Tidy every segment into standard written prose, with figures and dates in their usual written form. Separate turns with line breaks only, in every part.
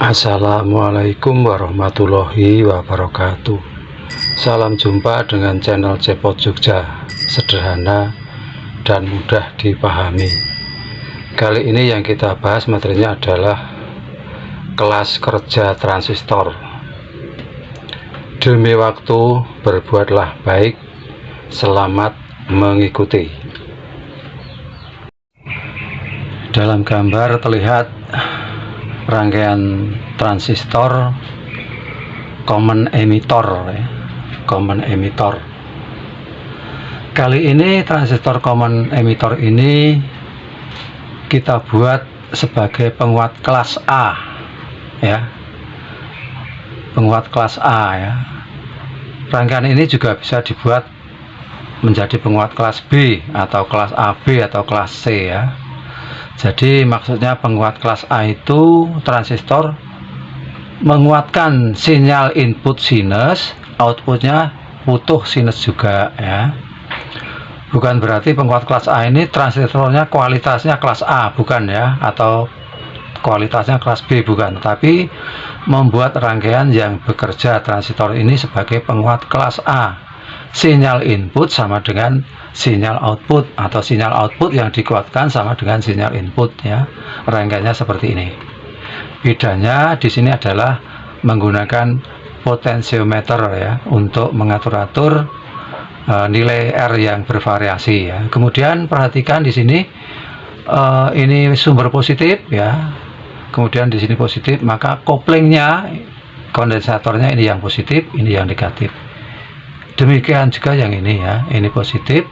Assalamualaikum warahmatullahi wabarakatuh. Salam jumpa dengan channel Cepot Jogja, sederhana dan mudah dipahami. Kali ini yang kita bahas materinya adalah kelas kerja transistor. Demi waktu berbuatlah baik, selamat mengikuti. Dalam gambar terlihat rangkaian transistor common emitter ya. Common emitter. Kali ini transistor common emitter ini kita buat sebagai penguat kelas A ya. Penguat kelas A ya. Rangkaian ini juga bisa dibuat menjadi penguat kelas B atau kelas AB atau kelas C ya. Jadi maksudnya penguat kelas A itu transistor menguatkan sinyal input sinus, outputnya butuh sinus juga ya. Bukan berarti penguat kelas A ini transistornya kualitasnya kelas A, bukan ya, atau kualitasnya kelas B, bukan, tapi membuat rangkaian yang bekerja transistor ini sebagai penguat kelas A. Sinyal input sama dengan sinyal output, atau sinyal output yang dikuatkan sama dengan sinyal input ya. Rangkaiannya seperti ini. Bedanya di sini adalah menggunakan potensiometer ya untuk mengatur-atur nilai R yang bervariasi ya. Kemudian perhatikan di sini ini sumber positif ya. Kemudian di sini positif, maka koplingnya kondensatornya ini yang positif, ini yang negatif. Demikian juga yang ini ya, ini positif,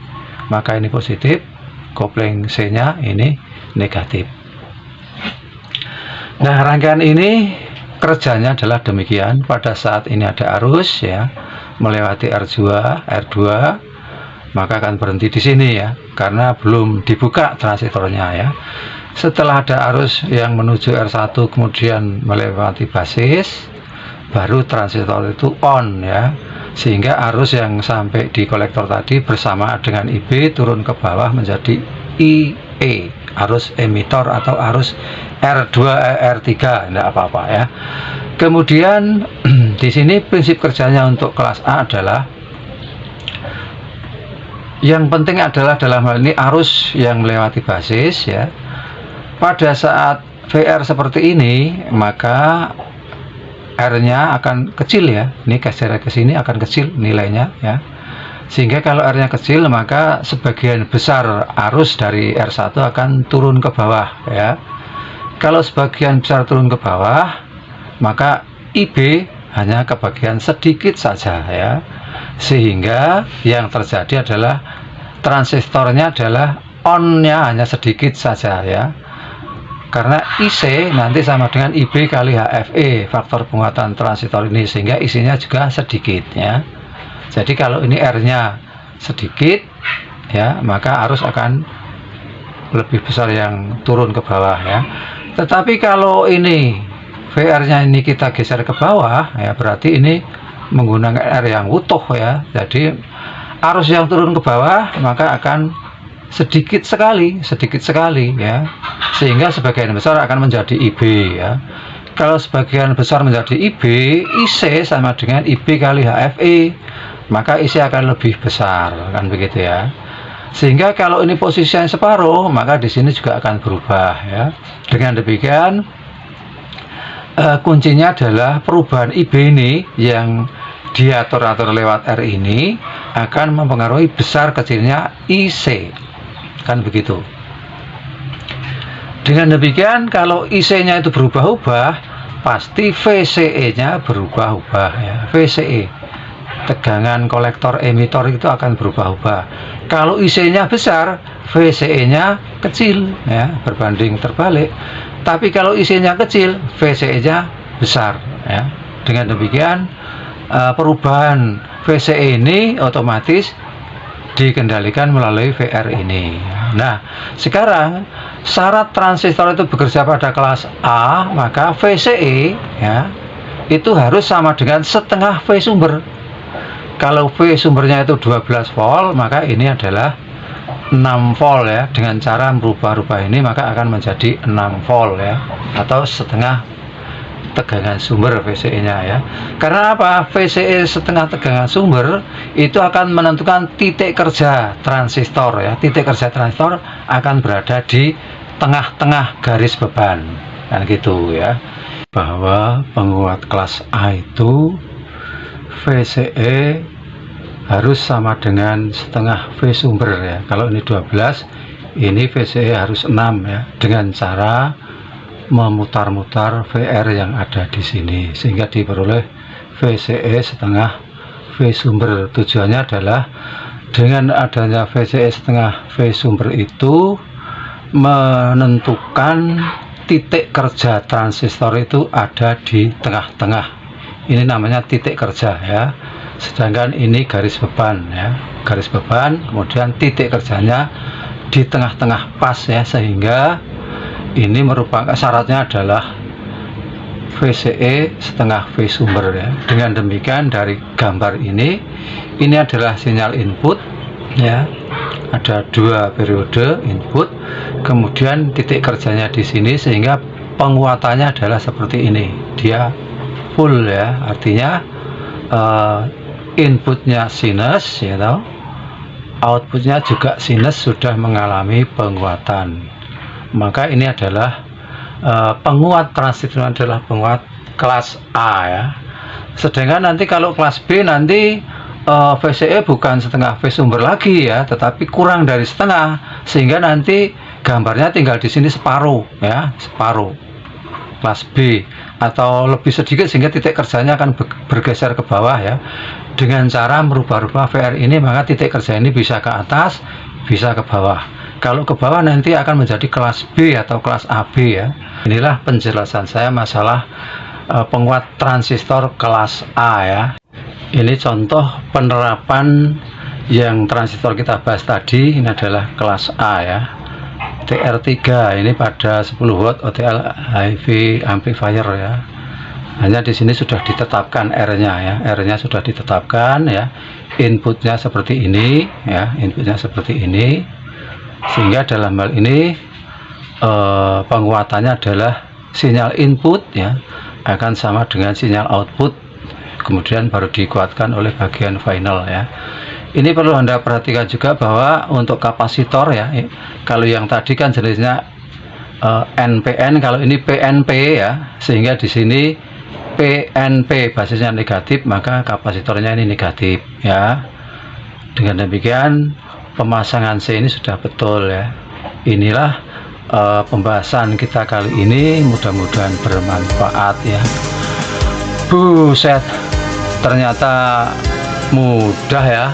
maka ini positif, kopling C-nya ini negatif. Nah, rangkaian ini kerjanya adalah demikian. Pada saat ini ada arus ya, melewati R2, maka akan berhenti di sini ya, karena belum dibuka transistornya ya. Setelah ada arus yang menuju R1 kemudian melewati basis, baru transistor itu on ya. Sehingga arus yang sampai di kolektor tadi bersama dengan IB turun ke bawah menjadi IE, arus emitor atau arus R2 R3, tidak apa-apa ya. Kemudian di sini prinsip kerjanya untuk kelas A adalah yang penting adalah dalam hal ini arus yang melewati basis ya. Pada saat VR seperti ini, maka R-nya akan kecil ya. Ini geser ke sini akan kecil nilainya ya. Sehingga kalau R-nya kecil, maka sebagian besar arus dari R1 akan turun ke bawah ya. Kalau sebagian besar turun ke bawah, maka IB hanya kebagian sedikit saja ya. Sehingga yang terjadi adalah transistornya adalah on-nya hanya sedikit saja ya. Karena IC nanti sama dengan IB kali HFE, faktor penguatan transistor ini, sehingga isinya juga sedikit ya. Jadi kalau ini R-nya sedikit ya, maka arus akan lebih besar yang turun ke bawah ya. Tetapi kalau ini VR-nya ini kita geser ke bawah ya, berarti ini menggunakan R yang utuh ya. Jadi arus yang turun ke bawah maka akan sedikit sekali ya, sehingga sebagian besar akan menjadi IB ya. Kalau sebagian besar menjadi IB, IC sama dengan IB kali HFE, maka IC akan lebih besar, kan begitu ya. Sehingga kalau ini posisinya separuh, maka di sini juga akan berubah ya. Dengan demikian kuncinya adalah perubahan IB ini yang diatur-atur lewat R ini akan mempengaruhi besar kecilnya IC, kan begitu. Dengan demikian kalau IC-nya itu berubah-ubah, pasti VCE-nya berubah-ubah ya. VCE, tegangan kolektor emitor itu akan berubah-ubah. Kalau IC-nya besar, VCE-nya kecil ya, berbanding terbalik. Tapi kalau IC-nya kecil, VCE-nya besar ya. Dengan demikian perubahan VCE ini otomatis dikendalikan melalui VR ini. Nah, sekarang syarat transistor itu bekerja pada kelas A, maka VCE ya itu harus sama dengan setengah V sumber. Kalau V sumbernya itu 12 volt, maka ini adalah 6 volt ya. Dengan cara merubah-rubah ini maka akan menjadi 6 volt ya, atau setengah tegangan sumber VCE-nya ya. Karena apa? VCE setengah tegangan sumber itu akan menentukan titik kerja transistor ya. Titik kerja transistor akan berada di tengah-tengah garis beban. Kan gitu ya. Bahwa penguat kelas A itu VCE harus sama dengan setengah V sumber ya. Kalau ini 12, ini VCE harus 6 ya. Dengan cara memutar-mutar VR yang ada di sini sehingga diperoleh VCE setengah V sumber. Tujuannya adalah dengan adanya VCE setengah V sumber itu menentukan titik kerja transistor itu ada di tengah-tengah. Ini namanya titik kerja ya. Sedangkan ini garis beban ya. Garis beban, kemudian titik kerjanya di tengah-tengah pas ya, sehingga ini merupakan syaratnya adalah VCE setengah V sumber ya. Dengan demikian dari gambar ini adalah sinyal input ya. Ada 2 periode input, kemudian titik kerjanya di sini sehingga penguatannya adalah seperti ini. Dia full ya, artinya inputnya sinus ya tahu. Outputnya juga sinus sudah mengalami penguatan. Maka ini adalah penguat transistor adalah penguat kelas A ya. Sedangkan nanti kalau kelas B nanti VCE bukan setengah V sumber lagi ya, tetapi kurang dari setengah, sehingga nanti gambarnya tinggal di sini separuh ya, separuh kelas B atau lebih sedikit sehingga titik kerjanya akan bergeser ke bawah ya. Dengan cara merubah-rubah VR ini maka titik kerja ini bisa ke atas, bisa ke bawah. Kalau ke bawah nanti akan menjadi kelas B atau kelas AB ya. Inilah penjelasan saya masalah penguat transistor kelas A ya. Ini contoh penerapan yang transistor kita bahas tadi. Ini adalah kelas A ya. TR3 ini pada 10 watt OTL HV amplifier ya. Hanya di sini sudah ditetapkan R-nya ya. R-nya sudah ditetapkan ya. Inputnya seperti ini ya. Inputnya seperti ini. Sehingga dalam hal ini penguatannya adalah sinyal input ya akan sama dengan sinyal output, kemudian baru dikuatkan oleh bagian final ya. Ini perlu Anda perhatikan juga bahwa untuk kapasitor ya, kalau yang tadi kan jenisnya NPN, kalau ini PNP ya, sehingga di sini PNP basisnya negatif, maka kapasitornya ini negatif ya. Dengan demikian pemasangan C ini sudah betul ya. Inilah pembahasan kita kali ini, mudah-mudahan bermanfaat ya. Buset, ternyata mudah ya.